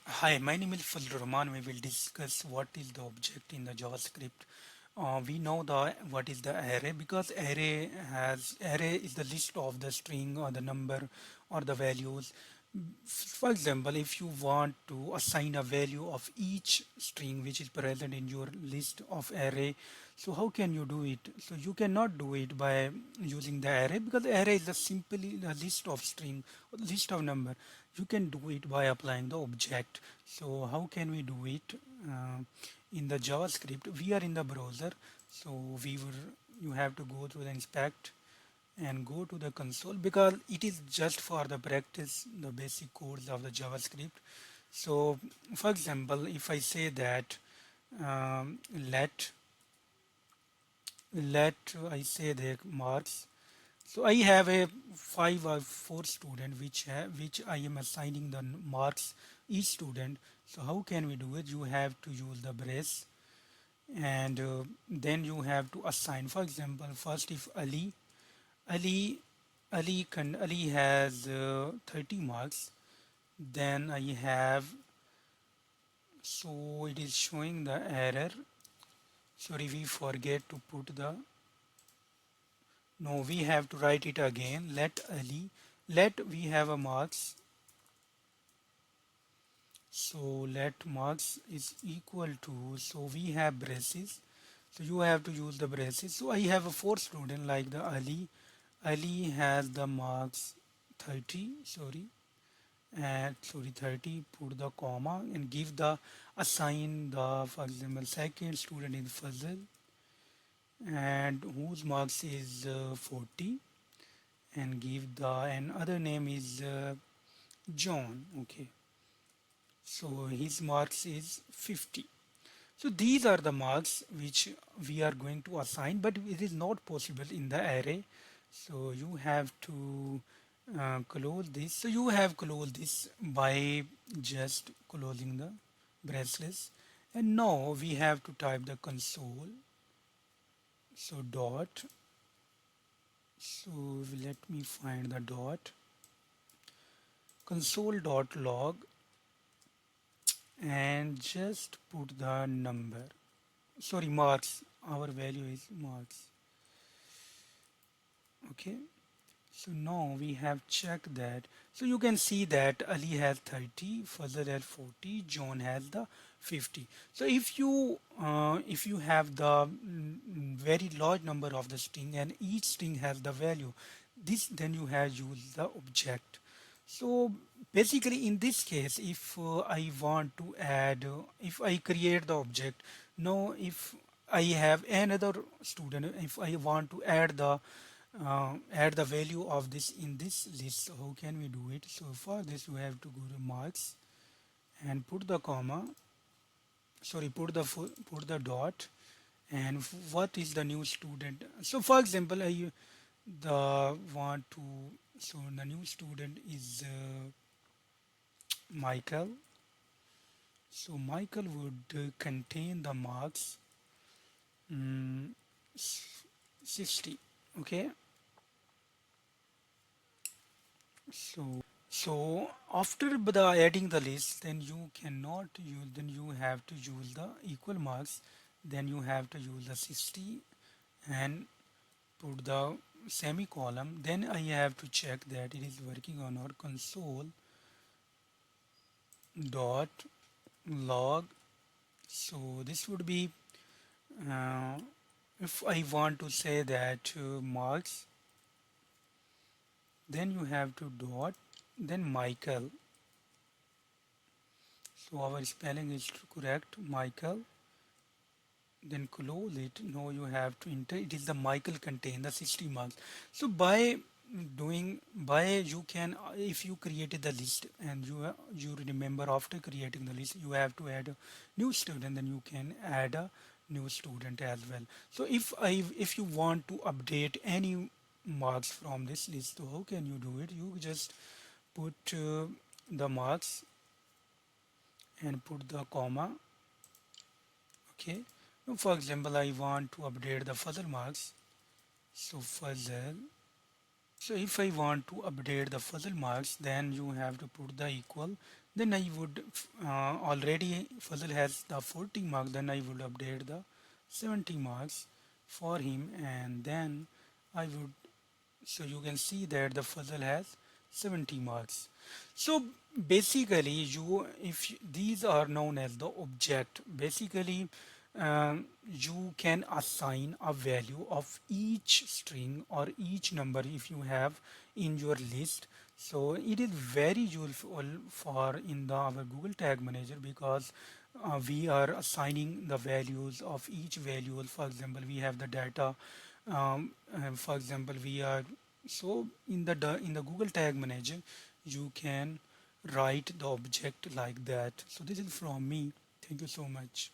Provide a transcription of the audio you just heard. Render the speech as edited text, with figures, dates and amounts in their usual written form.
Hi, my name is Fazlur Rahman. We will discuss what is the object in the JavaScript. We know the what is the array because array is the list of the string or the number or the values. For example, if you want to assign a value of each string which is present in your list of array, so how can you do it? So you cannot do it by using the array because array is a simply a list of string, list of number. You can do it by applying the object. So how can we do it? In the JavaScript, we are in the browser, so you have to go to the inspect and go to the console because it is just for the practice the basic codes of the JavaScript. So for example, if I say that um, let let I say the marks. So I have a five or four student which I am assigning the marks each student. So how can we do it? You have to use the brace and then you have to assign. For example, first if Ali Ali has 30 marks, then I have, so it is showing the error. Sorry, we forget to put the, no, we have to write it again. Let Ali, let we have a marks, so let marks is equal to, so we have braces, so you have to use the braces. So I have a four student like the Ali has the marks 30, sorry, and sorry 30, put the comma and give the, assign the, for example, second student is Fazil and whose marks is 40, and give the, and other name is John. Okay, so his marks is 50. So these are the marks which we are going to assign, but it is not possible in the array. So you have to close this. So you have closed this by just closing the bracelets. And now we have to type the console. So dot. So let me find the dot. Console dot log and just put the number. Sorry, marks. Our value is marks. Okay. So now we have checked that. So you can see that Ali has 30, Fazal has 40, John has the 50. So if you have the very large number of the string and each string has the value, this then you have used the object. So basically in this case, if I want to add, if I create the object, now if I have another student, if I want to add the value of this in this list, how can we do it? So for this we have to go to marks and put the comma, sorry, put the dot, and what is the new student. So for example, I the want to, so the new student is Michael. So Michael would contain the marks mm, 60. Okay, so after the adding the list, then you cannot use, then you have to use the equal marks, then you have to use the 60 and put the semicolon. Then I have to check that it is working on our console dot log. So this would be uh, if I want to say that marks, then you have to dot, then Michael. So our spelling is correct, Michael, then close it. Now you have to enter, it is the Michael contain the 60 marks. So by doing, by you can, if you created the list and you remember after creating the list you have to add a new student, then you can add a new student as well. So if you want to update any marks from this list, so how can you do it? You just put the marks and put the comma. Okay, now for example I want to update the further marks. So further So if I want to update the fuzzle marks, then you have to put the equal. Then I would already fuzzle has the 40 marks. Then I would update the 70 marks for him, and then I would. So you can see that the fuzzle has 70 marks. So basically, these are known as the object. Basically, you can assign a value of each string or each number if you have in your list. So it is very useful for in the our Google Tag Manager because we are assigning the values of each value. For example, we have the data. For example, we are so in the Google Tag Manager, you can write the object like that. So this is from me. Thank you so much.